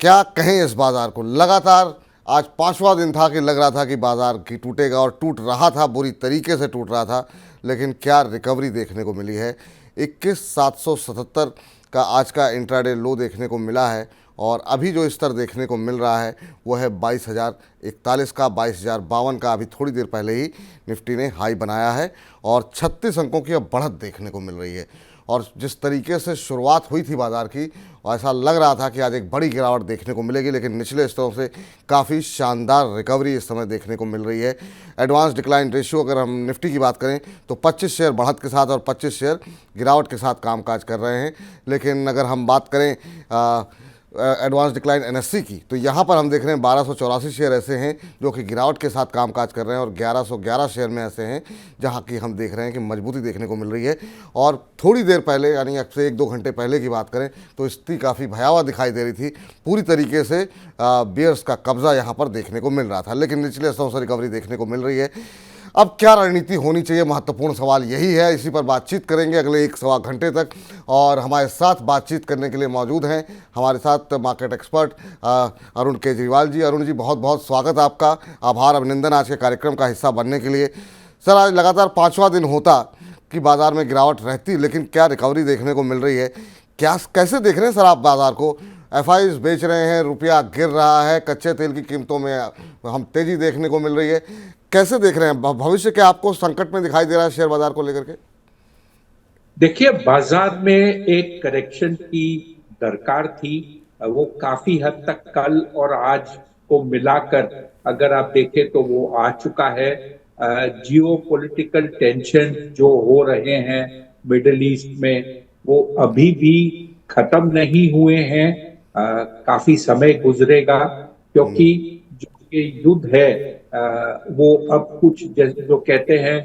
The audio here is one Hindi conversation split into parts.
क्या कहें इस बाज़ार को। लगातार आज पांचवा दिन था कि लग रहा था कि बाज़ार की टूटेगा और टूट रहा था, बुरी तरीके से टूट रहा था, लेकिन क्या रिकवरी देखने को मिली है। 21,777 का आज का इंट्राडे लो देखने को मिला है और अभी जो स्तर देखने को मिल रहा है वो है 22,041 का, 22,052 का अभी थोड़ी देर पहले ही निफ्टी ने हाई बनाया है और 36 अंकों की अब बढ़त देखने को मिल रही है। और जिस तरीके से शुरुआत हुई थी बाज़ार की, ऐसा लग रहा था कि आज एक बड़ी गिरावट देखने को मिलेगी, लेकिन निचले स्तरों से काफ़ी शानदार रिकवरी इस समय देखने को मिल रही है। एडवांस डिक्लाइन रेशियो अगर हम निफ्टी की बात करें तो 25 शेयर बढ़त के साथ और 25 शेयर गिरावट के साथ कामकाज कर रहे हैं। लेकिन अगर हम बात करें एडवांस डिक्लाइन एनएससी की, तो यहाँ पर हम देख रहे हैं 1284 शेयर ऐसे हैं जो कि गिरावट के साथ कामकाज कर रहे हैं और 1111 शेयर में ऐसे हैं जहाँ की हम देख रहे हैं कि मजबूती देखने को मिल रही है। और थोड़ी देर पहले, यानी अब से 1-2 घंटे पहले की बात करें तो स्थिति काफ़ी भयावह दिखाई दे रही थी। पूरी तरीके से बियर्स का कब्जा यहाँ पर देखने को मिल रहा था, लेकिन निचले स्तरों से रिकवरी देखने को मिल रही है। अब क्या रणनीति होनी चाहिए, महत्वपूर्ण सवाल यही है। इसी पर बातचीत करेंगे अगले 1-1.25 घंटे तक। और हमारे साथ बातचीत करने के लिए मौजूद हैं हमारे साथ मार्केट एक्सपर्ट अरुण केजरीवाल जी। अरुण जी, बहुत बहुत स्वागत आपका, आभार, अभिनंदन आज के कार्यक्रम का हिस्सा बनने के लिए। सर, आज लगातार पाँचवा दिन होता कि बाज़ार में गिरावट रहती, लेकिन क्या रिकवरी देखने को मिल रही है, क्या कैसे देख रहे हैं सर आप बाज़ार को? एफआईज बेच रहे हैं, रुपया गिर रहा है, कच्चे तेल की कीमतों में हम तेज़ी देखने को मिल रही है, कैसे देख रहे हैं भविष्य? क्या आपको संकट में दिखाई दे रहा है शेयर बाजार को लेकर के? देखिए, बाजार में एक करेक्शन की दरकार थी। वो काफी हद तक कल और आज को मिलाकर अगर आप देखें तो वो आ चुका है। जियो पॉलिटिकल टेंशन जो हो रहे हैं मिडिल ईस्ट में, वो अभी भी खत्म नहीं हुए हैं। काफी समय गुजरेगा, क्योंकि जो ये युद्ध है वो अब कुछ जो कहते हैं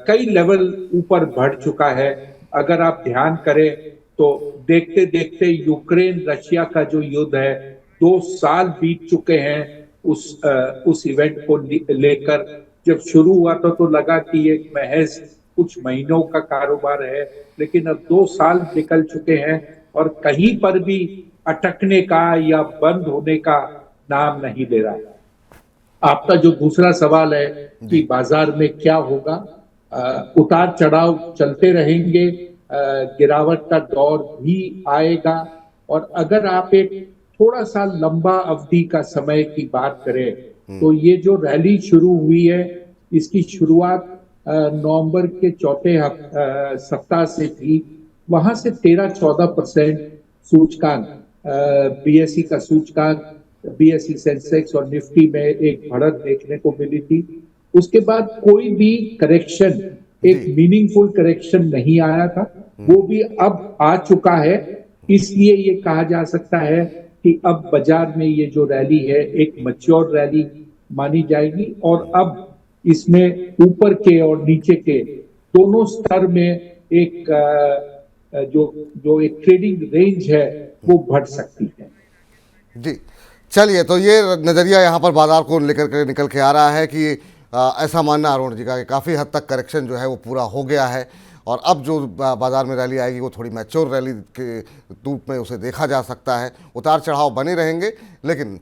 कई लेवल ऊपर बढ़ चुका है। अगर आप ध्यान करें तो देखते देखते यूक्रेन रशिया का जो युद्ध है, 2 साल बीत चुके हैं उस इवेंट को लेकर। जब शुरू हुआ तो लगा कि एक महज कुछ महीनों का कारोबार है, लेकिन अब 2 साल निकल चुके हैं और कहीं पर भी अटकने का या बंद होने का नाम नहीं ले रहा है। आपका जो दूसरा सवाल है कि बाजार में क्या होगा, उतार चढ़ाव चलते रहेंगे, गिरावट का दौर भी आएगा। और अगर आप एक थोड़ा सा लंबा अवधि का समय की बात करें तो ये जो रैली शुरू हुई है, इसकी शुरुआत नवंबर के चौथे सप्ताह से थी। वहां से 13-14% सूचकांक, बीएसई का सूचकांक, बीएसई सेंसेक्स और निफ्टी में एक बढ़त देखने को मिली थी। उसके बाद कोई भी करेक्शन, एक मीनिंगफुल करेक्शन नहीं आया था। वो भी अब आ चुका है। इसलिए ये कहा जा सकता है कि अब बाजार में ये जो रैली है एक मैच्योर रैली मानी जाएगी और अब इसमें ऊपर के और नीचे के दोनों स्तर में एक जो एक ट्रेडिंग रेंज है वो बढ़ सकती है। जी, चलिए, तो ये नज़रिया यहाँ पर बाजार को लेकर के निकल के आ रहा है कि ऐसा मानना अरुण जी का कि काफ़ी हद तक करेक्शन जो है वो पूरा हो गया है और अब जो बाज़ार में रैली आएगी वो थोड़ी मैच्योर रैली के रूप में उसे देखा जा सकता है। उतार चढ़ाव बने रहेंगे, लेकिन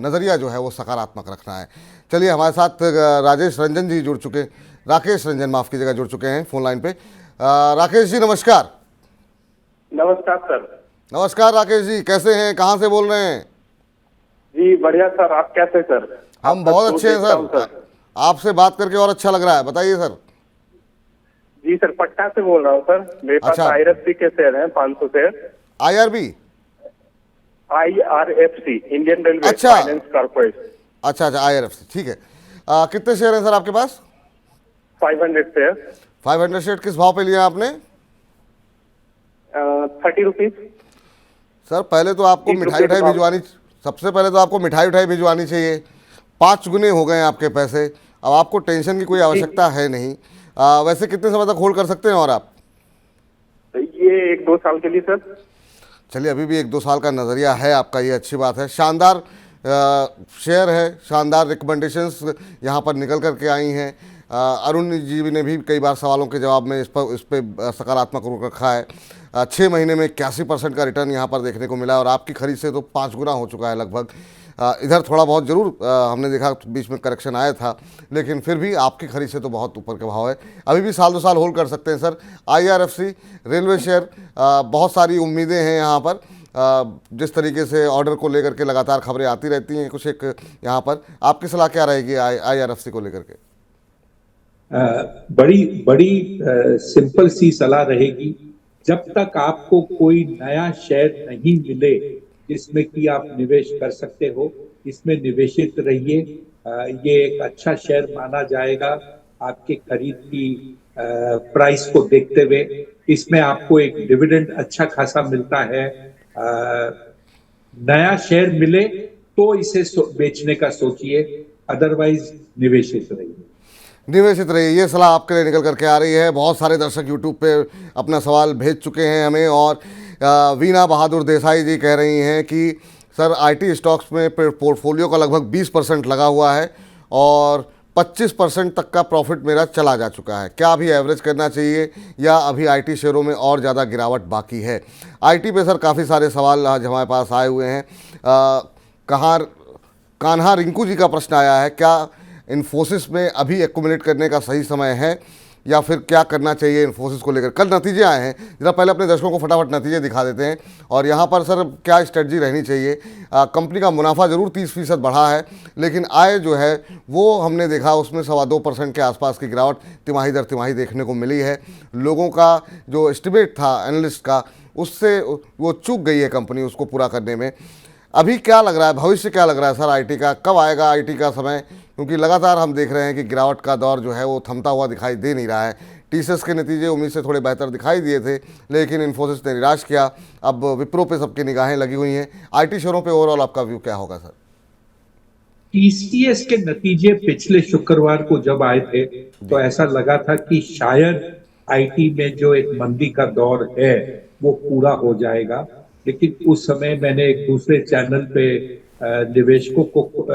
नज़रिया जो है वो सकारात्मक रखना है। चलिए, हमारे साथ राजेश रंजन जी जुड़ चुके, राकेश रंजन माफ़ कीजिएगा, जुड़ चुके हैं फ़ोन लाइन पे। राकेश जी नमस्कार। नमस्कार सर। नमस्कार राकेश जी, कैसे हैं, कहाँ से बोल रहे हैं? जी बढ़िया सर, आप कैसे सर? हम बहुत अच्छे हैं सर। आपसे बात करके और अच्छा लग रहा है, बताइए सर। जी सर, पटना से बोल रहा हूँ सर। मेरे पास आईआरएफसी के शेयर हैं 500 share. IRB? IRFC, Indian railway finance corporation. अच्छा, आईआरएफसी, ठीक है। कितने शेयर हैं सर आपके पास? 500 शेयर। 500 शेयर किस भाव पे लिया आपने? 30 रुपीज। सर, पहले तो आपको मिठाई उठाई भिजवानी, सबसे पहले तो आपको मिठाई उठाई भिजवानी चाहिए। 5 गुने हो गए आपके पैसे। अब आपको टेंशन की कोई आवश्यकता है नहीं। वैसे कितने समय तक होल्ड कर सकते हैं और आप? ये 1-2 साल के लिए सर। चलिए, अभी भी 1-2 साल का नज़रिया है आपका, ये अच्छी बात है। शानदार शेयर है, शानदार रिकमेंडेशंस यहाँ पर निकल करके आई हैं। अरुण जी ने भी कई बार सवालों के जवाब में इस पर सकारात्मक रुख रखा है। 6 महीने में 81% का रिटर्न यहाँ पर देखने को मिला और आपकी खरीद से तो 5 गुना हो चुका है लगभग। इधर थोड़ा बहुत ज़रूर हमने देखा बीच में करेक्शन आया था, लेकिन फिर भी आपकी खरीद से तो बहुत ऊपर का भाव है। अभी भी साल 2 साल होल्ड कर सकते हैं सर। IRFC रेलवे शेयर, बहुत सारी उम्मीदें हैं यहाँ पर, जिस तरीके से ऑर्डर को लेकर के लगातार खबरें आती रहती हैं कुछ एक यहाँ पर, आपकी सलाह क्या रहेगी IRFC को लेकर के? बड़ी बड़ी सिंपल सी सलाह रहेगी, जब तक आपको कोई नया शेयर नहीं मिले जिसमें कि आप निवेश कर सकते हो, इसमें निवेशित रहिए। ये एक अच्छा शेयर माना जाएगा आपके खरीद की प्राइस को देखते हुए। इसमें आपको एक डिविडेंड अच्छा खासा मिलता है। नया शेयर मिले तो इसे बेचने का सोचिए, अदरवाइज निवेशित रहिए। निवेशित रहिए, ये सलाह आपके लिए निकल करके आ रही है। बहुत सारे दर्शक यूट्यूब पे अपना सवाल भेज चुके हैं हमें, और वीना बहादुर देसाई जी कह रही हैं कि सर IT स्टॉक्स में पोर्टफोलियो का लगभग 20% लगा हुआ है और 25% तक का प्रॉफिट मेरा चला जा चुका है, क्या अभी एवरेज करना चाहिए या अभी IT शेयरों में और ज़्यादा गिरावट बाकी है? IT पे सर काफ़ी सारे सवाल आज हमारे पास आए हुए हैं। कान्हा रिंकू जी का प्रश्न आया है, क्या इन्फोसिस में अभी एक्यूमुलेट करने का सही समय है या फिर क्या करना चाहिए इन्फोसिस को लेकर? कल नतीजे आए हैं, जरा पहले अपने दर्शकों को फटाफट नतीजे दिखा देते हैं। और यहाँ पर सर क्या स्ट्रेटजी रहनी चाहिए? कंपनी का मुनाफा ज़रूर 30% बढ़ा है, लेकिन आय जो है वो हमने देखा उसमें 2.25% के आसपास की गिरावट तिमाही दर तिमाही देखने को मिली है। लोगों का जो एस्टिमेट था एनालिस्ट का, उससे वो चूक गई है कंपनी उसको पूरा करने में। अभी क्या लग रहा है, भविष्य क्या लग रहा है सर IT का? कब आएगा IT का समय? क्योंकि लगातार हम देख रहे हैं कि गिरावट का दौर जो है वो थमता हुआ दिखाई दे नहीं रहा है। TCS के नतीजे उम्मीद से थोड़े बेहतर दिखाई दिए थे, लेकिन इन्फोसिस ने निराश किया। अब विप्रो पे सबकी निगाहें लगी हुई हैं। IT शेयरों पे ओवरऑल आपका व्यू क्या होगा सर? TCS के नतीजे पिछले शुक्रवार को जब आए थे तो ऐसा लगा था कि शायद IT में जो एक मंदी का दौर है वो पूरा हो जाएगा, लेकिन उस समय मैंने एक दूसरे चैनल पे निवेशकों को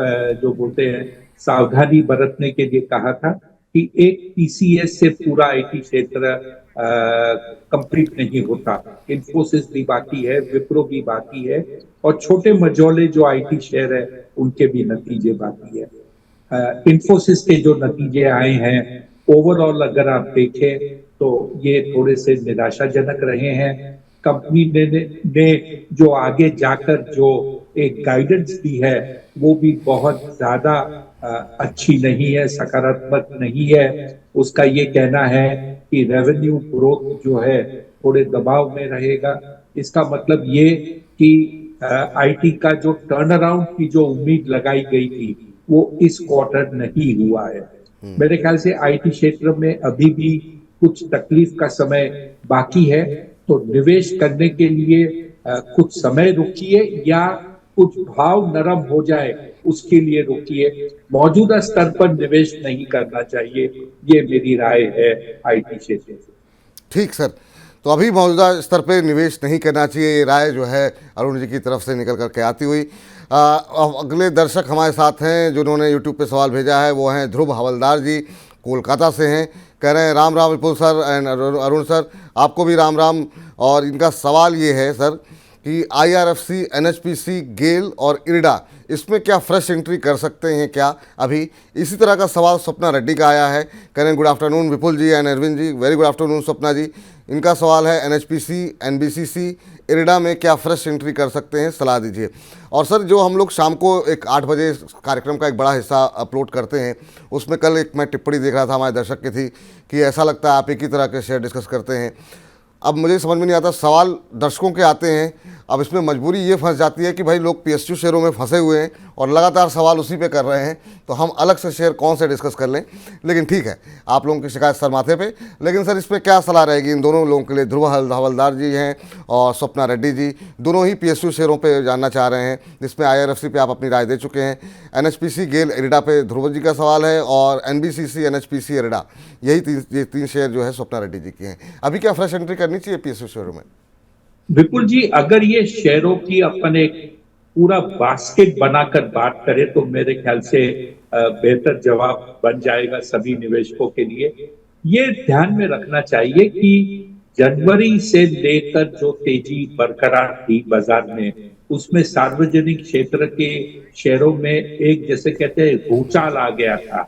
जो बोलते हैं सावधानी बरतने के लिए कहा था कि एक TCS से पूरा IT क्षेत्र कंप्लीट नहीं होता। इन्फोसिस भी बाकी है, विप्रो भी बाकी है, और छोटे मझोले जो IT शेयर है उनके भी नतीजे बाकी है। इन्फोसिस के जो नतीजे आए हैं ओवरऑल अगर आप देखें तो ये थोड़े से निराशाजनक रहे हैं। कंपनी ने जो आगे जाकर जो एक गाइडेंस दी है वो भी बहुत ज्यादा अच्छी नहीं है, सकारात्मक नहीं है। उसका ये कहना है कि रेवेन्यू ग्रोथ जो है थोड़े दबाव में रहेगा। इसका मतलब ये कि IT का जो टर्न अराउंड की जो उम्मीद लगाई गई थी वो इस क्वार्टर नहीं हुआ है। मेरे ख्याल से IT क्षेत्र में अभी भी कुछ तकलीफ का समय बाकी है, तो निवेश करने के लिए कुछ समय रुकिए या कुछ भाव नरम हो जाए उसके लिए रुकिए। मौजूदा स्तर पर निवेश नहीं करना चाहिए, ये मेरी राय है IT क्षेत्र से। ठीक सर, तो अभी मौजूदा स्तर पे निवेश नहीं करना चाहिए, ये राय जो है अरुण जी की तरफ से निकल करके आती हुई। अगले दर्शक हमारे साथ हैं जिन्होंने यूट्यूब पे सवाल भेजा है, वो हैं ध्रुव हवलदार जी, कोलकाता से हैं। कह रहे हैं राम राम विपुल सर एंड अरुण सर, आपको भी राम राम। और इनका सवाल ये है सर कि IRFC, NHPC, गेल और इरडा, इसमें क्या फ्रेश एंट्री कर सकते हैं क्या अभी? इसी तरह का सवाल स्वप्ना रेड्डी का आया है। कह रहे हैं good afternoon Vipul ji and Arvind ji. Very good afternoon Swapna ji. इनका सवाल है NHPC, NBCC, इरडा में क्या फ्रेश एंट्री कर सकते हैं, सलाह दीजिए। और सर जो हम लोग शाम को एक 8 बजे कार्यक्रम का एक बड़ा हिस्सा अपलोड करते हैं, उसमें कल एक मैं टिप्पणी देख रहा था हमारे दर्शक की थी कि ऐसा लगता है आप एक ही तरह के शेयर डिस्कस करते हैं। अब मुझे समझ में नहीं आता, सवाल दर्शकों के आते हैं, अब इसमें मजबूरी ये फंस जाती है कि भाई लोग PSU शेयरों में फंसे हुए हैं और लगातार सवाल उसी पे कर रहे हैं, तो हम अलग से शेयर कौन से डिस्कस कर लें। लेकिन ठीक है, आप लोगों की शिकायत सर माथे पे। लेकिन सर इस पर क्या सलाह रहेगी इन दोनों लोगों के लिए? ध्रुव हवलदार जी हैं और स्वप्ना रेड्डी जी, दोनों ही PSU शेयरों पे जानना चाह रहे हैं, जिसमें IRFC पे आप अपनी राय दे चुके हैं। NHPC, गेल, इरडा पे ध्रुव जी का सवाल है और NBCC, NHPC, इरडा, ये तीन शेयर जो है स्वप्ना रेड्डी जी के हैं। अभी क्या फ्रेश एंट्री करनी चाहिए PSU शेयरों में? विपुल जी, अगर ये शेयरों की अपन एक पूरा बास्केट बनाकर बात करें तो मेरे ख्याल से बेहतर जवाब बन जाएगा सभी निवेशकों के लिए। ये ध्यान में रखना चाहिए कि जनवरी से लेकर जो तेजी बरकरार थी बाजार में, उसमें सार्वजनिक क्षेत्र के शेयरों में एक, जैसे कहते हैं, भूचाल आ गया था।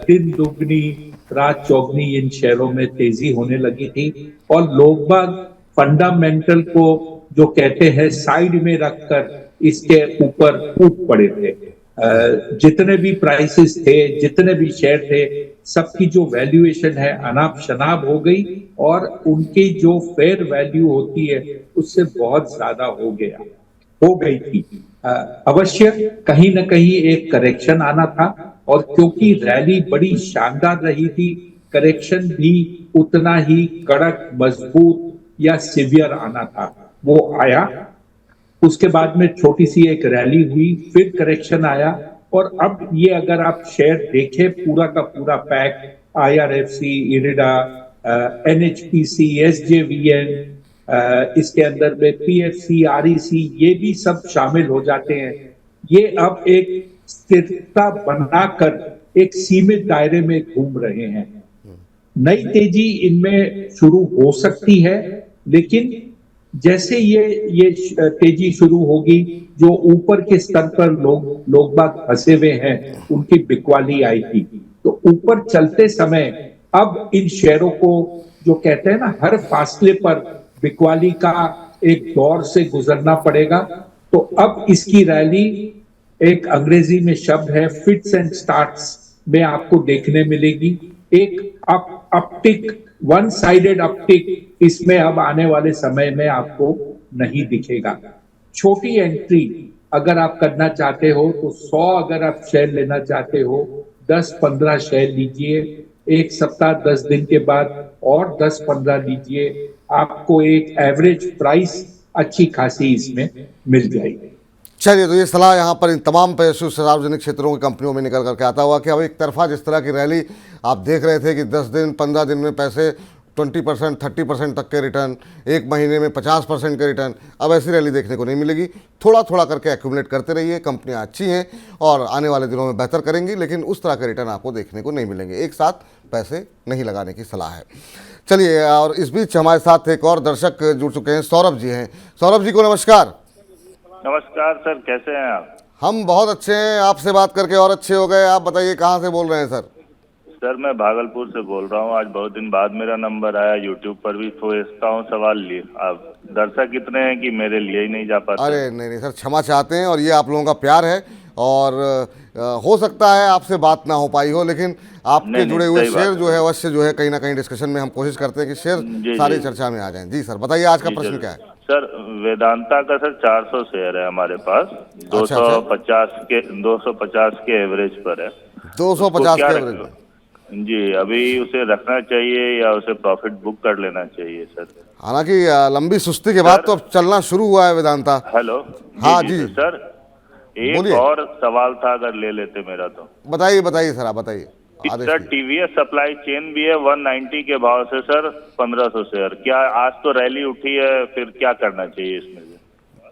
दिन दुगनी रात चौगनी इन शेयरों में तेजी होने लगी थी और लोग बाग फंडामेंटल को, जो कहते हैं, साइड में रखकर इसके ऊपर कूद पड़े थे। जितने भी प्राइसेस थे, जितने भी शेयर थे, सबकी जो वैल्यूएशन है अनाप शनाप हो गई और उनकी जो फेयर वैल्यू होती है उससे बहुत ज्यादा हो गई थी। अवश्य कहीं ना कहीं एक करेक्शन आना था और क्योंकि रैली बड़ी शानदार रही थी, करेक्शन भी उतना ही कड़क, मजबूत या सिवियर आना था। वो आया, उसके बाद में छोटी सी एक रैली हुई, फिर करेक्शन आया और अब ये अगर आप शेयर देखें, पूरा का पूरा pack, IRFC, IRDA, NHPC, SJVN, इसके अंदर में PFC, REC, ये भी सब शामिल हो जाते हैं। ये अब एक स्थिरता बनाकर एक सीमित दायरे में घूम रहे हैं। नई तेजी इनमें शुरू हो सकती है, लेकिन जैसे ये तेजी शुरू होगी, जो ऊपर के स्तर पर लोग बाग फंसे हुए हैं, उनकी बिकवाली आएगी। तो ऊपर चलते समय अब इन शेयरों को, जो कहते हैं ना, हर फासले पर बिकवाली का एक दौर से गुजरना पड़ेगा। तो अब इसकी रैली, एक अंग्रेजी में शब्द है फिट्स एंड स्टार्ट्स, में आपको देखने मिलेगी। एक अपटिक, वन साइडेड अपटिक इसमें अब आने वाले समय में आपको नहीं दिखेगा। छोटी एंट्री अगर आप करना चाहते हो तो 100 अगर आप शेयर लेना चाहते हो, 10-15 शेयर लीजिए, एक सप्ताह 10 दिन के बाद और 10-15 लीजिए, आपको एक एवरेज प्राइस अच्छी खासी इसमें मिल जाएगी। चलिए, तो ये सलाह यहाँ पर इन तमाम पैसों सार्वजनिक क्षेत्रों की कंपनियों में निकल करके आता हुआ कि अब एक तरफा जिस तरह की रैली आप देख रहे थे कि 10 दिन 15 दिन में पैसे 20%, 30% तक के रिटर्न, एक महीने में 50% के रिटर्न, अब ऐसी रैली देखने को नहीं मिलेगी। थोड़ा थोड़ा करके एक्यूमुलेट करते रहिए, कंपनियां अच्छी हैं और आने वाले दिनों में बेहतर करेंगी, लेकिन उस तरह के रिटर्न आपको देखने को नहीं मिलेंगे। एक साथ पैसे नहीं लगाने की सलाह है। चलिए, और इस बीच हमारे साथ एक और दर्शक जुड़ चुके हैं, सौरभ जी हैं। सौरभ जी को नमस्कार। नमस्कार सर, कैसे हैं आप? हम बहुत अच्छे हैं, आपसे बात करके और अच्छे हो गए। आप बताइए कहाँ से बोल रहे हैं सर? सर मैं भागलपुर से बोल रहा हूँ। आज बहुत दिन बाद मेरा नंबर आया, यूट्यूब पर भी पूछता हूँ सवाल लिए। आप दर्शक इतने हैं कि मेरे लिए ही नहीं जा पाते। अरे नहीं सर, क्षमा चाहते हैं, और ये आप लोगों का प्यार है। और हो सकता है आपसे बात ना हो पाई हो, लेकिन आपके जुड़े हुए शेयर जो है अवश्य जो है कहीं ना कहीं डिस्कशन में हम कोशिश करते हैं कि शेयर सारी चर्चा में आ जाएं। जी सर, बताइए आज का प्रश्न क्या है? सर वेदांता का सर 400 शेयर है हमारे पास, 250 के एवरेज पर है। 250 के एवरेज में जी, अभी उसे रखना चाहिए या उसे प्रॉफिट बुक कर लेना चाहिए सर? हालांकि लंबी सुस्ती के बाद तो अब चलना शुरू हुआ है वेदांता। हेलो, हाँ जी सर, एक और सवाल था, अगर ले लेते मेरा तो। बताइए सर, आप बताइए। सर TVS सप्लाई चेन भी है 190 के भाव से सर 1500 शेयर। क्या आज तो रैली उठी है, फिर क्या करना चाहिए इसमें?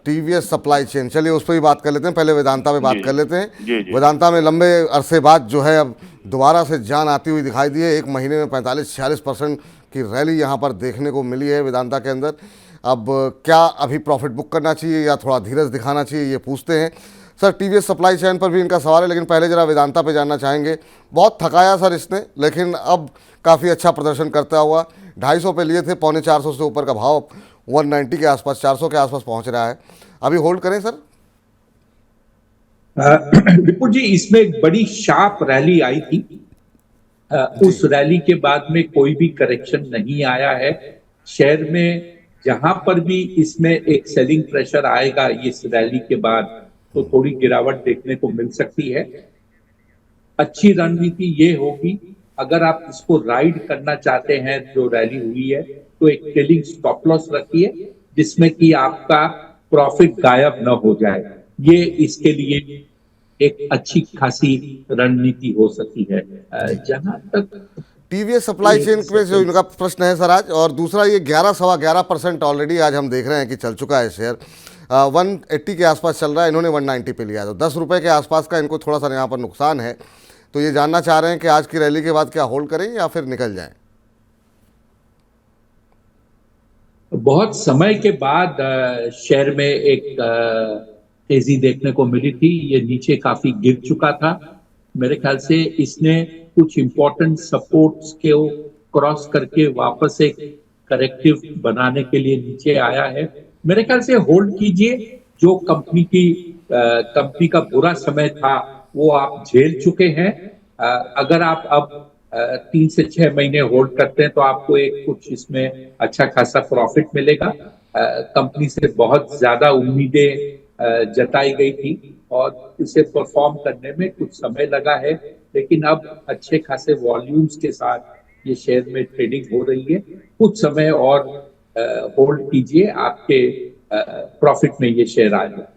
TVS सप्लाई चेन, चलिए उस पर भी बात कर लेते हैं। पहले वेदांता पे बात कर लेते हैं। जी। वेदांता में लंबे अरसे बाद जो है अब दोबारा से जान आती हुई दिखाई दी है। एक महीने में 45-46% की रैली यहाँ पर देखने को मिली है वेदांता के अंदर। अब क्या अभी प्रॉफिट बुक करना चाहिए या थोड़ा धीरज दिखाना चाहिए, ये पूछते हैं सर। TVS सप्लाई चेन पर भी इनका सवाल है, लेकिन पहले जरा वेदांता पे जानना चाहेंगे। बहुत थकाया सर इसने, लेकिन अब काफ़ी अच्छा प्रदर्शन करता हुआ 250 पे लिए थे, 450 से ऊपर का भाव 190 के आसपास, 400 के आसपास पहुंच रहा है। अभी होल्ड करें सर? विपुल जी, इसमें एक बड़ी शार्प रैली आई थी। उस रैली के बाद में कोई भी करेक्शन नहीं आया है शेयर में। जहां पर भी इसमें एक सेलिंग प्रेशर आएगा इस रैली के बाद, तो थोड़ी गिरावट देखने को मिल सकती है। अच्छी रणनीति ये होगी, अगर आप इसको राइड करना चाहते हैं जो रैली हुई है, तो एक ट्रेलिंग स्टॉप लॉस रखिए, जिसमें कि आपका प्रॉफिट गायब न हो जाए। ये इसके लिए एक अच्छी खासी रणनीति हो सकती है। जहां तक TVS सप्लाई चेन पे जो इनका प्रश्न है सर आज, और दूसरा ये 11-11.25% ऑलरेडी आज हम देख रहे हैं कि चल चुका है शेयर। 180 के आसपास चल रहा है, इन्होंने 190 पे लिया, तो 10 रुपये के आसपास का इनको थोड़ा सा यहाँ पर नुकसान है। तो ये जानना चाह रहे हैं कि आज की रैली के बाद क्या होल्ड करें या फिर निकल जाएं? बहुत समय के बाद शेयर में एक तेजी देखने को मिली थी। ये नीचे काफी गिर चुका था। मेरे ख्याल से इसने कुछ इंपॉर्टेंट सपोर्ट्स के क्रॉस करके वापस एक करेक्टिव बनाने के लिए नीचे आया है। मेरे ख्याल से होल्ड कीजिए। जो कंपनी का बुरा समय था वो आप झेल चुके हैं। अगर आप अब 3 से 6 महीने होल्ड करते हैं तो आपको एक कुछ इसमें अच्छा खासा प्रॉफिट मिलेगा। कंपनी से बहुत ज्यादा उम्मीदें जताई गई थी और इसे परफॉर्म करने में कुछ समय लगा है, लेकिन अब अच्छे खासे वॉल्यूम्स के साथ ये शेयर में ट्रेडिंग हो रही है। कुछ समय और होल्ड कीजिए, आपके प्रॉफिट में ये शेयर आएगा।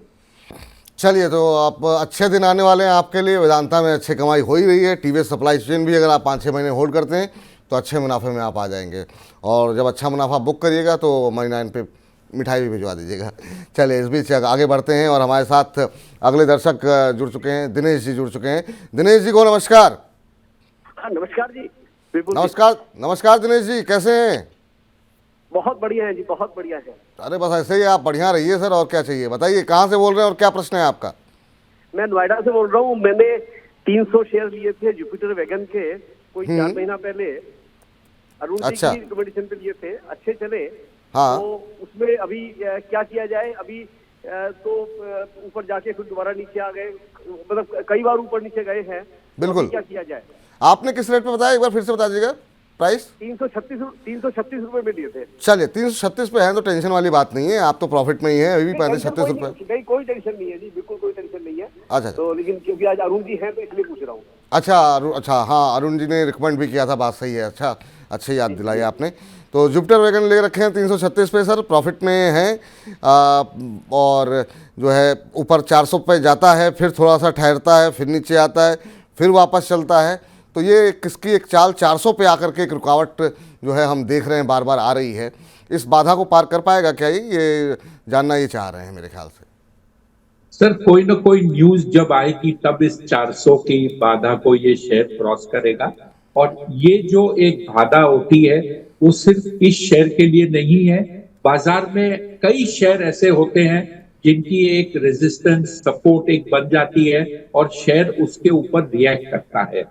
चलिए, तो आप अच्छे दिन आने वाले हैं आपके लिए। वेदांता में अच्छी कमाई हो ही रही है। टीवीएस सप्लाई चेन भी अगर आप 5-6 महीने होल्ड करते हैं तो अच्छे मुनाफे में आप आ जाएंगे, और जब अच्छा मुनाफा बुक करिएगा तो मनी 9 पे मिठाई भी भिजवा दीजिएगा। चलिए, इस बीच आगे बढ़ते हैं और हमारे साथ अगले दर्शक जुड़ चुके हैं। दिनेश जी जुड़ चुके हैं। दिनेश जी को नमस्कार। नमस्कार जी। बिल्कुल नमस्कार। नमस्कार दिनेश जी, कैसे हैं? बहुत बढ़िया है जी, बहुत बढ़िया है। अरे बस ऐसे ही आप बढ़िया रहिए सर, और क्या चाहिए। बताइए कहाँ से बोल रहे हैं और क्या प्रश्न है आपका? मैं नोएडा से बोल रहा हूँ। मैंने 300 शेयर लिए थे जुपिटर वैगन के कोई 4 महीना पहले। अरुण जी अच्छा। की रिकमेंडेशन पे लिए थे, अच्छे चले। हाँ। तो उसमें अभी क्या किया जाए? अभी तो ऊपर जाके फिर दोबारा नीचे आ गए, मतलब कई बार ऊपर नीचे गए हैं। बिल्कुल। तो क्या किया जाए? आपने किस रेट पे बताया, एक बार फिर से बता दीजिएगा प्राइस। 336 रुपए में लिए थे। चलिए, 336 पे है तो टेंशन वाली बात नहीं है, आप तो प्रॉफिट में ही है अभी भी। 35-36 रुपए। नहीं, कोई टेंशन नहीं है जी, बिल्कुल कोई टेंशन नहीं है। अच्छा तो लेकिन क्योंकि आज अरुण जी हैं तो इसलिए पूछ रहा हूँ। अच्छा, अच्छा, हाँ, अरुण जी ने रिकमेंड भी किया था, बात सही है। अच्छा, अच्छी याद दिलाई आपने। तो जुपिटर वैगन ले रखे हैं 336 पे सर, प्रॉफिट में है। और जो है ऊपर 400 पे जाता है, फिर थोड़ा सा ठहरता है, फिर नीचे आता है, फिर वापस चलता है। तो ये किसकी एक चाल 400 पे आकर के एक रुकावट जो है हम देख रहे हैं बार बार आ रही है। इस बाधा को पार कर पाएगा क्या? ये जानना ये चाह रहे हैं मेरे ख्याल से। सर, कोई ना कोई न्यूज जब आएगी तब इस 400 की बाधा को ये शेयर क्रॉस करेगा। और ये जो एक बाधा होती है वो सिर्फ इस शेयर के लिए नहीं है। बाजार में कई शेयर ऐसे होते हैं जिनकी एक रेजिस्टेंस सपोर्ट एक बन जाती है और शेयर उसके ऊपर रिएक्ट करता है।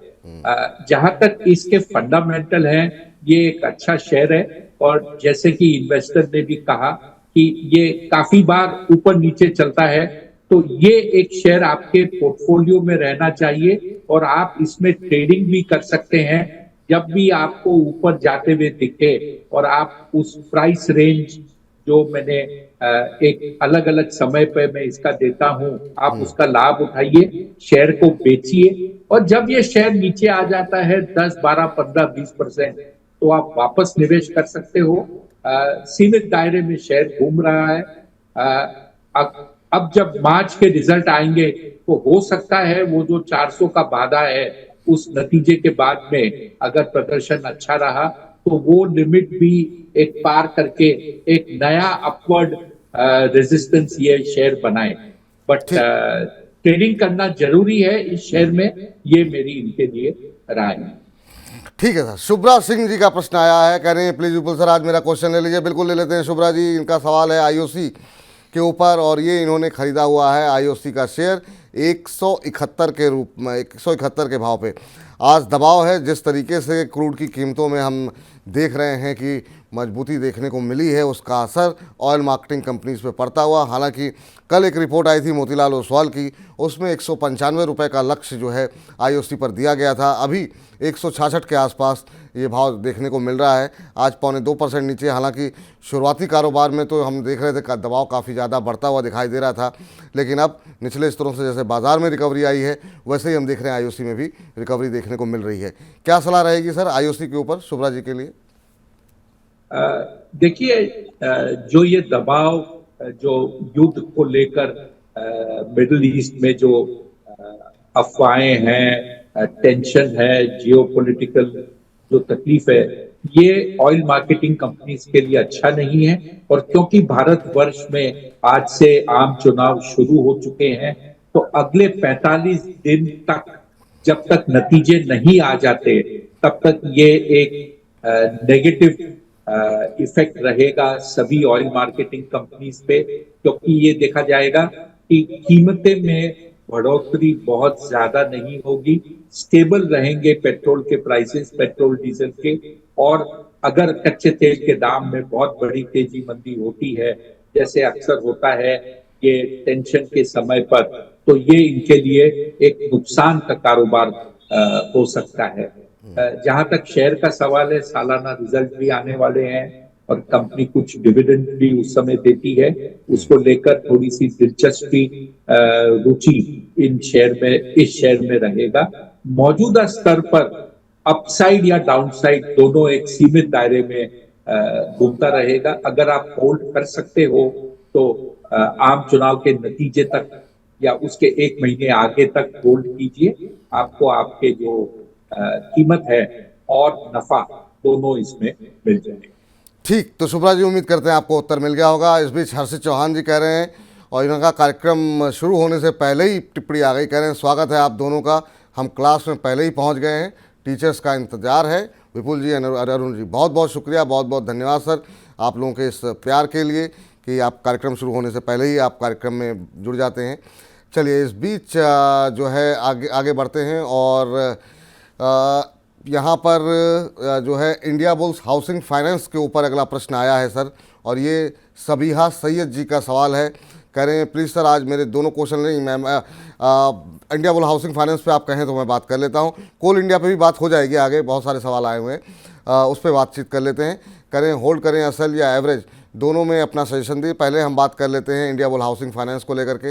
जहां तक इसके फंडामेंटल हैं, ये एक अच्छा शेयर है। और जैसे कि इन्वेस्टर ने भी कहा कि ये काफी बार ऊपर नीचे चलता है, तो ये एक शेयर आपके पोर्टफोलियो में रहना चाहिए और आप इसमें ट्रेडिंग भी कर सकते हैं। जब भी आपको ऊपर जाते हुए दिखे और आप उस प्राइस रेंज जो मैंने एक अलग अलग समय पे मैं इसका देता हूं, आप उसका लाभ उठाइए, शेयर को बेचिए। और जब ये शेयर नीचे आ जाता है 10, 12, 15, 20%, तो आप वापस निवेश कर सकते हो। सीमित दायरे में शेयर घूम रहा है। अब जब मार्च के रिजल्ट आएंगे तो हो सकता है वो जो 400 का बाधा है उस नतीजे के बाद में अगर प्रदर्शन अच्छा रहा तो वो लिमिट भी एक पार करके एक नया अपवर्ड रेजिस्टेंस ये शेयर बनाए। बट ट्रेडिंग करना जरूरी है इस शेयर में, ये मेरी इनके लिए राय है। ठीक है सर। शुभ्रा सिंह जी का प्रश्न आया है, कह रहे हैं प्लीज विपुल सर आज मेरा क्वेश्चन ले लीजिए। बिल्कुल ले लेते हैं शुभ्रा जी। इनका सवाल है आईओसी के ऊपर, और ये इन्होंने खरीदा हुआ है आईओसी का शेयर 171 के रूप में, 171 के भाव पे। आज दबाव है। जिस तरीके से क्रूड की कीमतों में हम देख रहे हैं कि मजबूती देखने को मिली है, उसका असर ऑयल मार्केटिंग कंपनीज पे पड़ता हुआ। हालांकि कल एक रिपोर्ट आई थी मोतीलाल ओसवाल की, उसमें 195 रुपये का लक्ष्य जो है आईओसी पर दिया गया था। अभी 166 के आसपास ये भाव देखने को मिल रहा है, आज 0.25% नीचे। हालांकि शुरुआती कारोबार में तो हम देख रहे थे दबाव काफ़ी ज़्यादा बढ़ता हुआ दिखाई दे रहा था, लेकिन अब निचले स्तरों से जैसे बाजार में रिकवरी आई है वैसे ही हम देख रहे हैं आईओसी में भी रिकवरी देखने को मिल रही है। क्या सलाह रहेगी सर आईओसी के ऊपर शुभ्रा जी के लिए? देखिए, जो ये दबाव जो युद्ध को लेकर मिडिल ईस्ट में जो अफवाहें हैं, टेंशन है, जियोपॉलिटिकल जो तकलीफ है, ये ऑयल मार्केटिंग कंपनीज के लिए अच्छा नहीं है। और क्योंकि भारतवर्ष में आज से आम चुनाव शुरू हो चुके हैं, तो अगले 45 दिन तक जब तक नतीजे नहीं आ जाते तब तक ये एक नेगेटिव इफेक्ट रहेगा सभी ऑयल मार्केटिंग कंपनीज पे, क्योंकि ये देखा जाएगा कि कीमतें में बढ़ोतरी बहुत ज्यादा नहीं होगी, स्टेबल रहेंगे पेट्रोल के प्राइसेस, पेट्रोल डीजल के। और अगर कच्चे तेल के दाम में बहुत बड़ी तेजी मंदी होती है, जैसे अक्सर होता है ये टेंशन के समय पर, तो ये इनके लिए एक नुकसान का कारोबार हो सकता है। जहां तक शेयर का सवाल है, सालाना रिजल्ट भी आने वाले हैं और कंपनी कुछ डिविडेंड भी उस समय देती है, उसको लेकर थोड़ी सी दिलचस्पी, रुचि इस शेयर में रहेगा। मौजूदा स्तर पर अपसाइड या डाउनसाइड दोनों एक सीमित दायरे में घूमता रहेगा। अगर आप होल्ड कर सकते हो तो आम चुनाव के नतीजे तक या उसके एक महीने आगे तक होल्ड कीजिए, आपको आपके जो कीमत है और नफा दोनों इसमें मिल जाएंगे। ठीक, तो शुभ्रा जी, उम्मीद करते हैं आपको उत्तर मिल गया होगा। इस बीच हर्षित चौहान जी कह रहे हैं, और इनका कार्यक्रम शुरू होने से पहले ही टिप्पणी आ गई, कह रहे हैं स्वागत है आप दोनों का, हम क्लास में पहले ही पहुंच गए हैं, टीचर्स का इंतजार है। विपुल जी, अरुण जी, बहुत बहुत शुक्रिया, बहुत बहुत धन्यवाद सर आप लोगों के इस प्यार के लिए कि आप कार्यक्रम शुरू होने से पहले ही आप कार्यक्रम में जुड़ जाते हैं। चलिए, इस बीच जो है आगे बढ़ते हैं और यहाँ पर जो है इंडिया बुल्स हाउसिंग फाइनेंस के ऊपर अगला प्रश्न आया है सर, और ये सबीहा सैयद जी का सवाल है। कह रहे हैं प्लीज़ सर, आज मेरे दोनों क्वेश्चन नहीं, ma'am India bull housing finance पे आप कहें तो मैं बात कर लेता हूँ, कोल इंडिया पे भी बात हो जाएगी आगे, बहुत सारे सवाल आए हुए हैं, उस पर बातचीत कर लेते हैं। करें होल्ड करें असल या एवरेज, दोनों में अपना सजेशन दिए। पहले हम बात कर लेते हैं इंडिया बुल हाउसिंग फाइनेंस को लेकर के,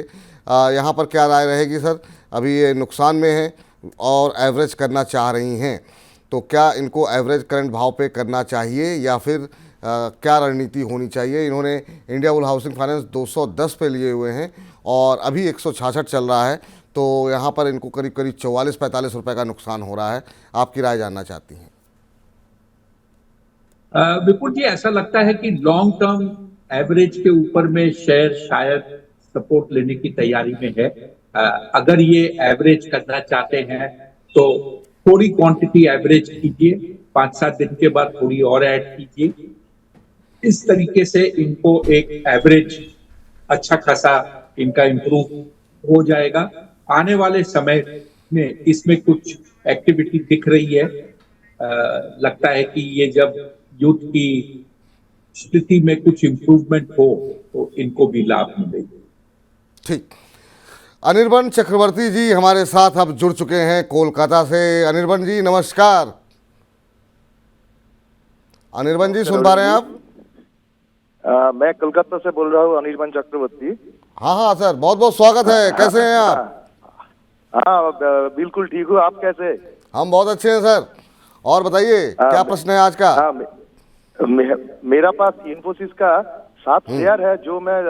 यहाँ पर क्या राय रहेगी सर? अभी ये नुकसान में है और एवरेज करना चाह रही हैं, तो क्या इनको एवरेज करंट भाव पे करना चाहिए या फिर क्या रणनीति होनी चाहिए? इन्होंने इंडिया बुल हाउसिंग फाइनेंस 210 पे लिए हुए हैं और अभी 166 चल रहा है, तो यहाँ पर इनको करीब करीब 44-45 रुपये का नुकसान हो रहा है। आपकी राय जानना चाहती हैं। विपुल जी, ऐसा लगता है कि लॉन्ग टर्म एवरेज के ऊपर में शेयर शायद सपोर्ट लेने की तैयारी में है। अगर ये एवरेज करना चाहते हैं तो थोड़ी क्वांटिटी एवरेज कीजिए, 5-7 दिन के बाद थोड़ी और ऐड कीजिए। इस तरीके से इनको एक एवरेज अच्छा खासा इनका इंप्रूव हो जाएगा। आने वाले समय में इसमें कुछ एक्टिविटी दिख रही है, लगता है कि ये जब युद्ध की स्थिति में कुछ इंप्रूवमेंट हो तो इनको भी लाभ मिलेगा। ठीक, अनिर्बन चक्रवर्ती जी हमारे साथ अब जुड़ चुके हैं कोलकाता से। अनिर्बन जी नमस्कार। अनिर्बन जी सुन पा रहे हैं आप? मैं कोलकाता से बोल रहा हूँ, अनिर्बन चक्रवर्ती। हाँ सर, बहुत बहुत स्वागत है। कैसे हैं आप? हाँ बिल्कुल ठीक हूँ, आप कैसे? हम बहुत अच्छे हैं सर। और बताइए क्या प्रश्न है आज का? मेरा पास इन्फोसिस का 7 शेयर है जो मैं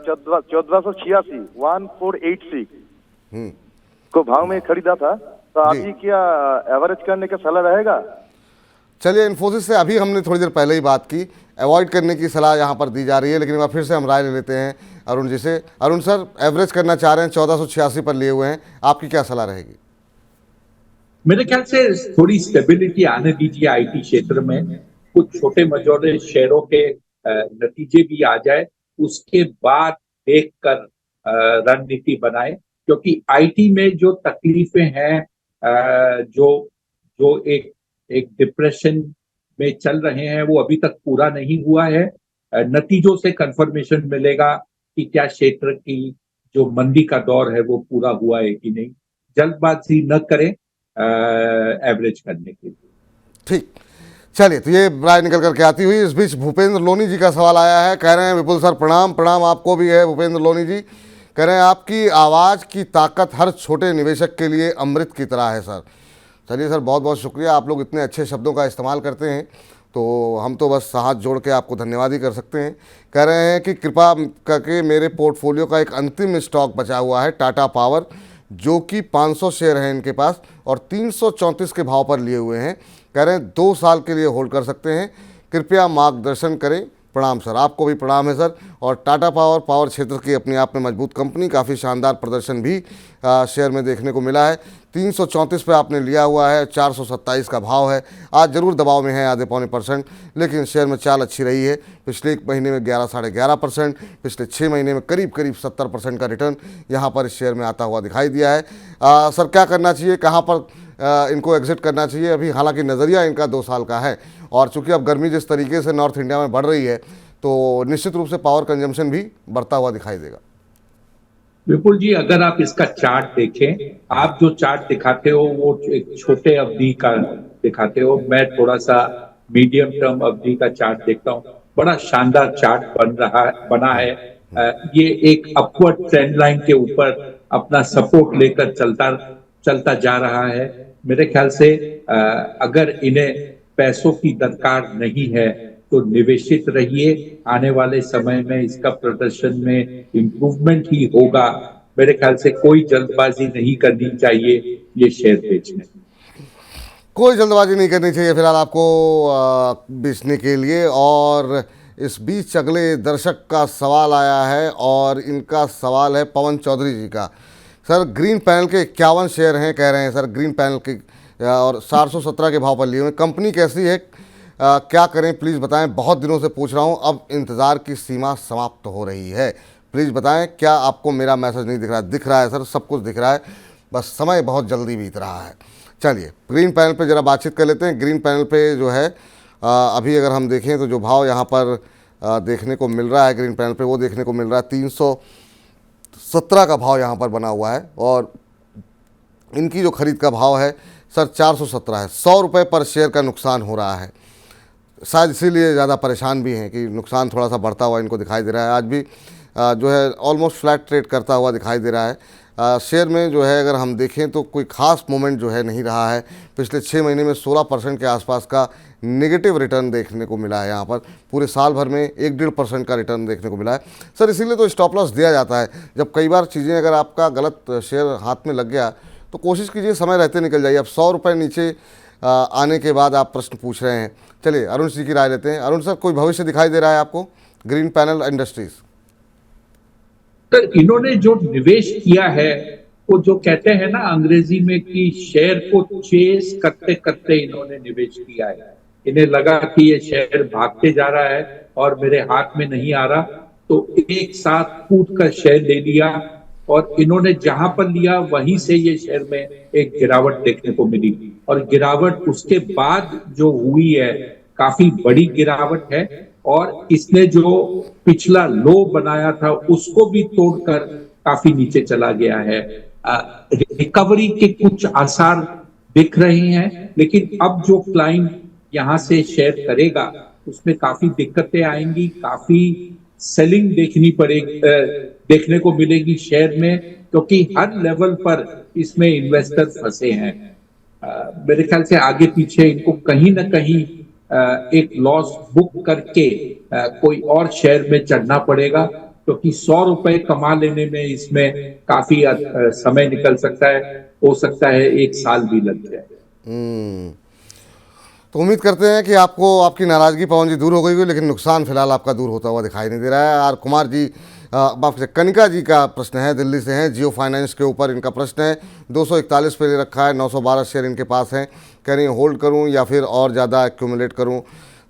1486 को भाव में खरीदा था, तो अभी क्या एवरेज करने का सलाह रहेगा? चलिए, इन्फोसिस से अभी हमने थोड़ी देर पहले ही बात की, अवॉइड करने की सलाह यहाँ पर दी जा रही है, लेकिन एक बार फिर से हम राय ले लेते हैं अरुण जी से। अरुण सर, एवरेज करना चाह रहे हैं, 1486 पर लिए हुए हैं, आपकी क्या सलाह रहेगी? मेरे ख्याल से थोड़ी स्टेबिलिटी आने दीजिए आईटी क्षेत्र में, कुछ छोटे मझोले शेयरों के नतीजे भी आ जाए, उसके बाद देखकर रणनीति बनाए, क्योंकि आईटी में जो तकलीफें हैं, जो एक डिप्रेशन में चल रहे हैं, वो अभी तक पूरा नहीं हुआ है। नतीजों से कंफर्मेशन मिलेगा कि क्या क्षेत्र की जो मंदी का दौर है वो पूरा हुआ है कि नहीं। जल्दबाजी न करें एवरेज करने के लिए। ठीक, चलिए, तो ये राय निकल करके आती हुई, इस बीच भूपेंद्र लोनी जी का सवाल आया है। कह रहे हैं विपुल सर प्रणाम आपको भी है। भूपेंद्र लोनी जी कह रहे हैं आपकी आवाज़ की ताकत हर छोटे निवेशक के लिए अमृत की तरह है सर। चलिए सर, बहुत बहुत शुक्रिया, आप लोग इतने अच्छे शब्दों का इस्तेमाल करते हैं, तो हम तो बस हाथ जोड़ के आपको धन्यवाद ही कर सकते हैं। कह रहे हैं कि कृपा करके मेरे पोर्टफोलियो का एक अंतिम स्टॉक बचा हुआ है, टाटा पावर, जो कि 500 शेयर हैं इनके पास और 334 के भाव पर लिए हुए हैं। कह रहे हैं 2 साल के लिए होल्ड कर सकते हैं, कृपया मार्गदर्शन करें, प्रणाम सर, आपको भी प्रणाम है सर। और टाटा पावर क्षेत्र की अपने आप में मजबूत कंपनी, काफ़ी शानदार प्रदर्शन भी शेयर में देखने को मिला है। 334 पे आपने लिया हुआ है, 427 का भाव है। आज ज़रूर दबाव में है आधे पौने %, लेकिन शेयर में चाल अच्छी रही है। पिछले 1 महीने में 11 साढ़े 11%, पिछले 6 महीने में करीब 70% का रिटर्न यहाँ पर इस शेयर में आता हुआ दिखाई दिया है। सर क्या करना चाहिए, कहाँ पर इनको एग्जिट करना चाहिए? अभी हालांकि नज़रिया इनका 2 साल का है, और चूंकि अब गर्मी जिस तरीके से नॉर्थ इंडिया में बढ़ रही है तो निश्चित रूप से पावर कंजम्पशन भी बढ़ता हुआ दिखाई देगा। विपुल जी, अगर आप इसका चार्ट देखें, आप जो चार्ट दिखाते हो वो एक छोटे अवधि का दिखाते हो, मैं थोड़ा सा मीडियम टर्म अवधि का चार्ट देखता हूँ। बड़ा शानदार चार्ट बना है। ये एक अपवर्ड ट्रेंड लाइन के ऊपर अपना सपोर्ट लेकर चलता जा रहा है। मेरे ख्याल से अगर इन्हें पैसों की दरकार नहीं है तो निवेशित रहिए। आने वाले समय में इसका प्रदर्शन में इम्प्रूवमेंट ही होगा। मेरे ख्याल से कोई जल्दबाजी नहीं करनी चाहिए ये शेयर बेचने। कोई जल्दबाजी नहीं करनी चाहिए फिलहाल आपको बेचने के लिए। और इस बीच अगले दर्शक का सवाल आया है, और इनका सवाल है पवन चौधरी जी का। सर, ग्रीन पैनल के 51 शेयर हैं, कह रहे हैं सर ग्रीन पैनल के, और 417 के भाव पर लिए हुए। कंपनी कैसी है, क्या करें प्लीज़ बताएं, बहुत दिनों से पूछ रहा हूं, अब इंतज़ार की सीमा समाप्त हो रही है, प्लीज़ बताएं। क्या आपको मेरा मैसेज नहीं दिख रहा? दिख रहा है सर, सब कुछ दिख रहा है, बस समय बहुत जल्दी बीत रहा है। चलिए ग्रीन पैनल पे ज़रा बातचीत कर लेते हैं। ग्रीन पैनल पे जो है अभी अगर हम देखें तो जो भाव यहाँ पर देखने को मिल रहा है ग्रीन पैनल पे, वो देखने को मिल रहा है 317 का भाव यहाँ पर बना हुआ है, और इनकी जो खरीद का भाव है सर 417 है। 100 रुपये पर शेयर का नुकसान हो रहा है, शायद इसीलिए ज़्यादा परेशान भी हैं कि नुकसान थोड़ा सा बढ़ता हुआ इनको दिखाई दे रहा है। आज भी जो है ऑलमोस्ट फ्लैट ट्रेड करता हुआ दिखाई दे रहा है। शेयर में जो है अगर हम देखें तो कोई ख़ास मूवमेंट जो है नहीं रहा है। पिछले 6 महीने में 16% के आसपास का नेगेटिव रिटर्न देखने को मिला है। यहाँ पर पूरे साल भर में 1-1.5% का रिटर्न देखने को मिला है सर। इसीलिए तो स्टॉप लॉस दिया जाता है। जब कई बार चीज़ें अगर आपका गलत शेयर हाथ में लग गया तो कोशिश कीजिए समय रहते निकल जाइए। अब 100 रुपये नीचे आने के बाद आप प्रश्न पूछ रहे हैं। चलिए अरुण जी की राय लेते हैं। अरुण सर, कोई भविष्य दिखाई दे रहा है आपको ग्रीन पैनल इंडस्ट्रीज? सर, इन्होंने जो निवेश किया है वो जो कहते हैं ना अंग्रेजी में कि शेयर को चेस करते करते इन्होंने निवेश किया है। इन्हें लगा कि ये शेयर भागते जा रहा है और मेरे हाथ में नहीं आ रहा, तो एक साथ कूद कर शेयर ले लिया, और इन्होंने जहां पर लिया वहीं से ये शेयर में एक गिरावट देखने को मिली, और गिरावट उसके बाद जो हुई है काफी बड़ी गिरावट है, और इसने जो पिछला लो बनाया था उसको भी तोड़कर काफी नीचे चला गया है। रिकवरी के कुछ आसार दिख रहे हैं, लेकिन अब जो क्लाइंट यहां से शेयर करेगा उसमें काफी दिक्कतें आएंगी, काफी सेलिंग देखने को मिलेगी शेयर में, क्योंकि हर लेवल पर इसमें इन्वेस्टर फंसे हैं। मेरे ख्याल से आगे पीछे इनको कहीं ना कहीं एक लॉस बुक करके कोई और शेयर में चढ़ना पड़ेगा, क्योंकि 100 रुपए कमा लेने में इसमें काफी समय निकल सकता है, हो सकता है 1 साल भी लग जाए। तो उम्मीद करते हैं कि आपको आपकी नाराजगी पवन जी दूर हो गई होगी, लेकिन नुकसान फिलहाल आपका दूर होता हुआ दिखाई नहीं दे रहा है। आर कुमार जी, कनिका जी का प्रश्न है, दिल्ली से हैं, जियो फाइनेंस के ऊपर इनका प्रश्न है। 241 पे ले रखा है, 912 शेयर इनके पास हैं, कह रही हैं होल्ड करूं या फिर और ज़्यादा एक्यूमुलेट करूं।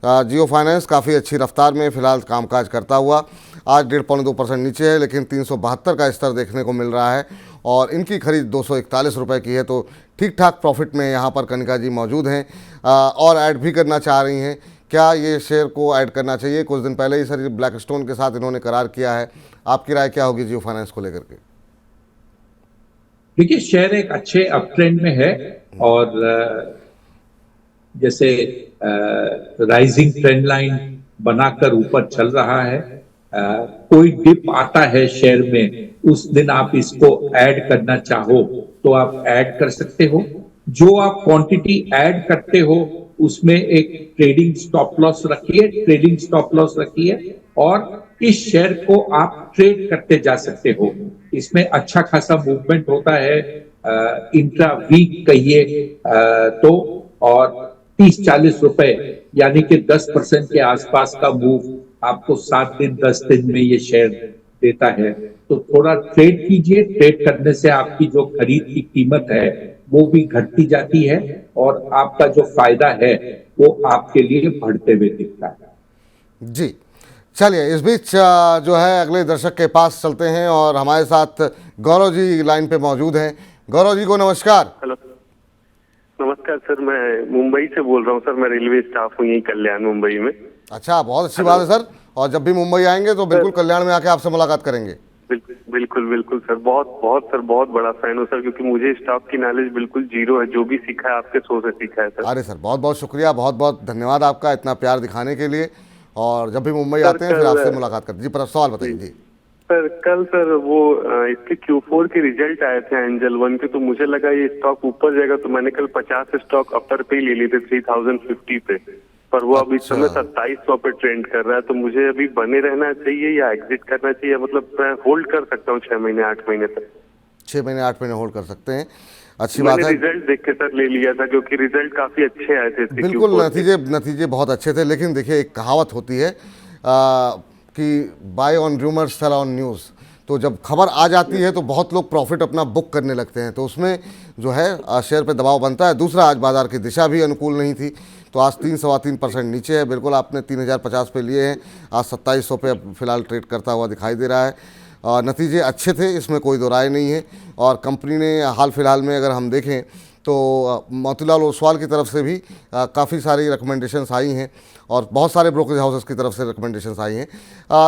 जियो फाइनेंस काफ़ी अच्छी रफ्तार में फिलहाल कामकाज करता हुआ आज 1.5-2% नीचे है, लेकिन 372 का स्तर देखने को मिल रहा है, और इनकी खरीद 241 रुपये की है, तो ठीक ठाक प्रॉफिट में यहाँ पर कनिका जी मौजूद हैं, और ऐड भी करना चाह रही हैं। क्या ये शेयर को ऐड करना चाहिए? कुछ दिन पहले ही सर ब्लैकस्टोन के साथ इन्होंने करार किया है, आपकी राय क्या होगी जियो फाइनेंस को लेकर के? देखिए, शेयर एक अच्छे अप ट्रेंड में है, और जैसे राइजिंग ट्रेंड लाइन बनाकर ऊपर चल रहा है। कोई डिप आता है शेयर में, उस दिन आप इसको ऐड करना चाहो तो आप ऐड कर सकते हो। जो आप क्वांटिटी ऐड करते हो उसमें एक ट्रेडिंग स्टॉप लॉस रखिए, और इस शेयर को आप ट्रेड करते जा सकते हो। इसमें अच्छा खासा मूवमेंट होता है, इंट्रा वीक कहिए तो, और 30-40 रुपए यानी कि 10% के आसपास का मूव आपको 7 दिन 10 दिन में ये शेयर देता है। तो थोड़ा ट्रेड कीजिए, ट्रेड करने से आपकी जो खरीद की कीमत है वो भी घटती जाती है और आपका जो फायदा है वो आपके लिए बढ़ते हुए दिखता है। जी, चलिए इस बीच जो है अगले दर्शक के पास चलते हैं और हमारे साथ गौरव जी लाइन पे मौजूद हैं। गौरव जी को नमस्कार। हेलो, नमस्कार सर, मैं मुंबई से बोल रहा हूँ सर। मैं रेलवे स्टाफ हूँ यही कल्याण मुंबई में। अच्छा, बहुत अच्छी बात है सर। और जब भी मुंबई आएंगे तो बिल्कुल कल्याण में आके आपसे मुलाकात करेंगे। बिल्कुल बिल्कुल सर, बहुत बड़ा फैन हूँ सर, क्योंकि मुझे स्टॉक की नॉलेज बिल्कुल जीरो है। जो भी सीखा है आपके शो से सीखा है सर। अरे सर, बहुत बहुत शुक्रिया, बहुत बहुत धन्यवाद आपका इतना प्यार दिखाने के लिए। और जब भी मुंबई आते हैं फिर आपसे मुलाकात करते। जी, पर सवाल बताइए। जी सर, कल सर वो इसके Q4 के रिजल्ट आए थे एंजल वन के, तो मुझे लगा ये स्टॉक ऊपर जाएगा, तो मैंने कल 50 स्टॉक अपर पे ही ले लिए थे 3050 पे। पर वो अभी समय 2700 पे ट्रेंड कर रहा है। तो मुझे अभी बने रहना चाहिए या एग्जिट करना चाहिए? मतलब मैं होल्ड कर सकता हूँ 6 महीने 8 महीने तक? 6 महीने 8 महीने होल्ड कर सकते हैं, अच्छी बात है। मैंने रिजल्ट देख के सर ले लिया था, क्योंकि रिजल्ट काफी अच्छे आए थे। बिल्कुल, नतीजे बहुत अच्छे थे। लेकिन देखिए, एक कहावत होती है कि buy on rumours sell on news. तो जब खबर आ जाती है तो बहुत लोग प्रॉफिट अपना बुक करने लगते हैं, तो उसमें जो है शेयर पे दबाव बनता है। दूसरा, आज बाजार की दिशा भी अनुकूल नहीं थी, तो आज 3-3.25% नीचे है। बिल्कुल आपने 3050 पे लिए हैं, आज 2700 पे फिलहाल ट्रेड करता हुआ दिखाई दे रहा है। नतीजे अच्छे थे, इसमें कोई दो राय नहीं है। और कंपनी ने हाल फिलहाल में अगर हम देखें तो मोतीलाल ओसवाल की तरफ से भी काफ़ी सारी रिकमेंडेशंस आई हैं और बहुत सारे ब्रोकरेज हाउसेस की तरफ से रिकमेंडेशंस आई हैं।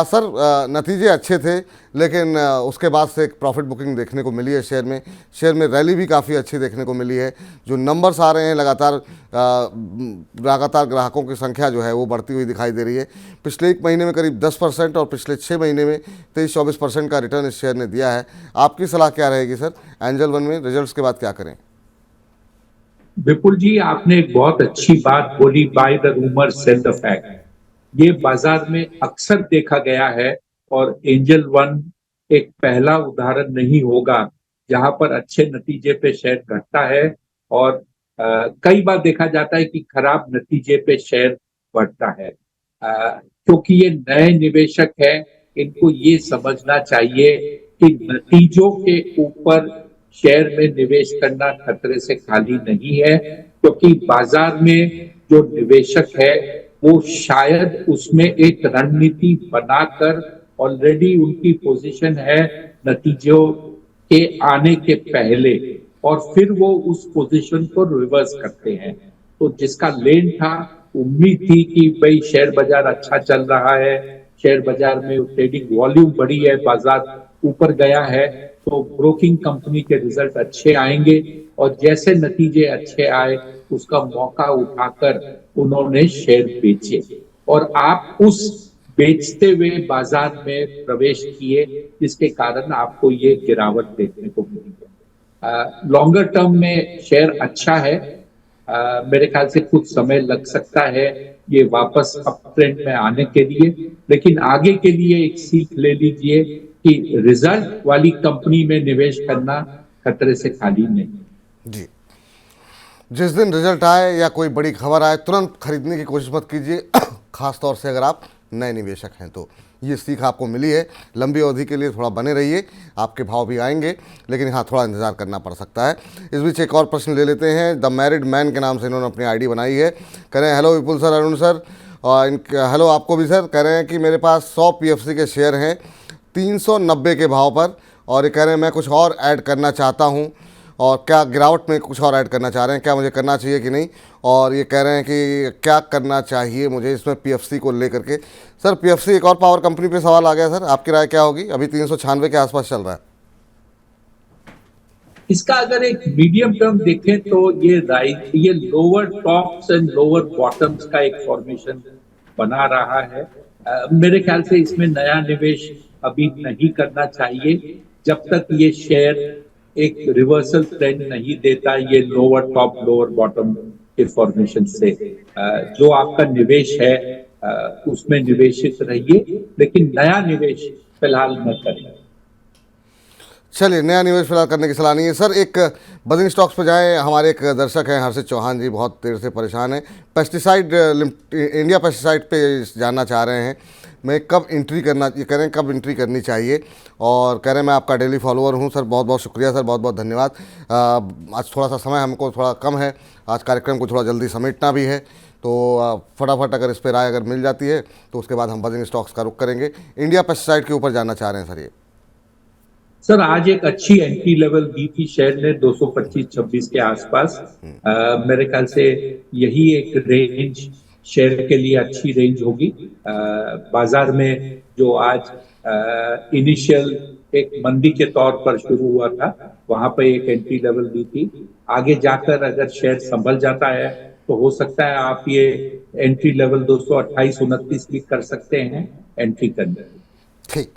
सर, नतीजे अच्छे थे, लेकिन उसके बाद से एक प्रॉफिट बुकिंग देखने को मिली है शेयर में रैली भी काफ़ी अच्छी देखने को मिली है। जो नंबर्स आ रहे हैं लगातार ग्राहकों की संख्या जो है वो बढ़ती हुई दिखाई दे रही है। पिछले 1 महीने में करीब 10% और पिछले 6 महीने में 23-24% का रिटर्न इस शेयर ने दिया है। आपकी सलाह क्या रहेगी सर, एंजल वन में रिजल्ट्स के बाद क्या करें? विपुल जी, आपने एक बहुत अच्छी बात बोली, by the rumour cell the fact. ये बाजार में अक्सर देखा गया है और एंजल वन एक पहला उदाहरण नहीं होगा जहां पर अच्छे नतीजे पे शेयर घटता है और कई बार देखा जाता है कि खराब नतीजे पे शेयर बढ़ता है। क्योंकि ये नए निवेशक है, इनको ये समझना चाहिए कि नतीजों के ऊपर शेयर में निवेश करना खतरे से खाली नहीं है, क्योंकि बाजार में जो निवेशक है वो शायद उसमें एक रणनीति बनाकर ऑलरेडी उनकी पोजीशन है नतीजों के आने के पहले, और फिर वो उस पोजीशन को रिवर्स करते हैं। तो जिसका लेन था, उम्मीद थी कि भाई शेयर बाजार अच्छा चल रहा है, शेयर बाजार में ट्रेडिंग वॉल्यूम बढ़ी है, बाजार ऊपर गया है, तो ब्रोकिंग कंपनी के रिजल्ट अच्छे आएंगे, और जैसे नतीजे अच्छे आए उसका मौका उठाकर उन्होंने शेयर बेचे और आप उस बेचते हुए बाजार में प्रवेश किए, जिसके कारण आपको ये गिरावट देखने को मिली है। लॉन्गर टर्म में शेयर अच्छा है। मेरे ख्याल से कुछ समय लग सकता है ये वापस अप ट्रेंड में आने के लिए, लेकिन आगे के लिए एक सीख ले लीजिए कि रिजल्ट वाली कंपनी में निवेश करना खतरे से खाली नहीं। जी, जिस दिन रिजल्ट आए या कोई बड़ी खबर आए तुरंत खरीदने की कोशिश मत कीजिए, खास तौर से अगर आप नए निवेशक हैं तो। ये सीख आपको मिली है। लंबी अवधि के लिए थोड़ा बने रहिए, आपके भाव भी आएंगे, लेकिन हाँ, थोड़ा इंतजार करना पड़ सकता है। इस बीच एक और प्रश्न ले लेते हैं। द मैरिड मैन के नाम से इन्होंने अपनी आईडी बनाई है। कह रहे हैं, हेलो विपुल सर, अरुण सर, और हेलो आपको भी सर। कह रहे हैं कि मेरे पास 100 PFC के शेयर हैं 390 के भाव पर, और ये कह रहे हैं मैं कुछ और ऐड करना चाहता हूँ, और क्या गिरावट में कुछ और ऐड करना चाह रहे हैं, क्या मुझे करना चाहिए कि नहीं, और ये कह रहे हैं कि क्या करना चाहिए मुझे इसमें PFC को लेकर के। सर, PFC एक और पावर कंपनी पे सवाल आ गया सर, आपकी राय क्या होगी? अभी 396 के आसपास चल रहा है। इसका अगर एक मीडियम टर्म देखें तो ये lower tops and lower bottoms का एक फॉर्मेशन बना रहा है। मेरे ख्याल से इसमें नया निवेश अभी नहीं करना चाहिए जब तक ये शेयर एक रिवर्सल ट्रेंड नहीं देता, ये लोअर टॉप लोअर बॉटम के फॉर्मेशन से। जो आपका निवेश है उसमें निवेशित रहिए, लेकिन नया निवेश फिलहाल न करें। चलिए, नया निवेश फिलहाल करने की सलाह नहीं है सर। एक बजिंग स्टॉक्स पर जाएं। हमारे एक दर्शक हैं हर्षित चौहान जी, बहुत देर से परेशान हैं। पेस्टिसाइड इंडिया पेस्टिसाइड पे जानना चाह रहे हैं मैं कब एंट्री करना, ये कह रहे हैं कब एंट्री करनी चाहिए, और कह रहे हैं मैं आपका डेली फॉलोअर हूं। सर बहुत बहुत शुक्रिया सर, बहुत बहुत धन्यवाद। आज थोड़ा सा समय हमको थोड़ा कम है, आज कार्यक्रम को थोड़ा जल्दी समेटना भी है, तो फटाफट अगर इस पर राय अगर मिल जाती है तो उसके बाद हम बजिंग स्टॉक्स का रुख करेंगे। इंडिया पेस्टिसाइड के ऊपर जानना चाह रहे हैं सर ये। सर आज एक अच्छी एंट्री लेवल दी थी शेयर ने 225-26 के आसपास। मेरे ख्याल से यही एक रेंज शेयर के लिए अच्छी रेंज होगी। बाजार में जो आज इनिशियल एक मंदी के तौर पर शुरू हुआ था, वहां पर एक एंट्री लेवल दी थी। आगे जाकर अगर शेयर संभल जाता है तो हो सकता है आप ये एंट्री लेवल 228-29 भी कर सकते हैं एंट्री करने। ठीक।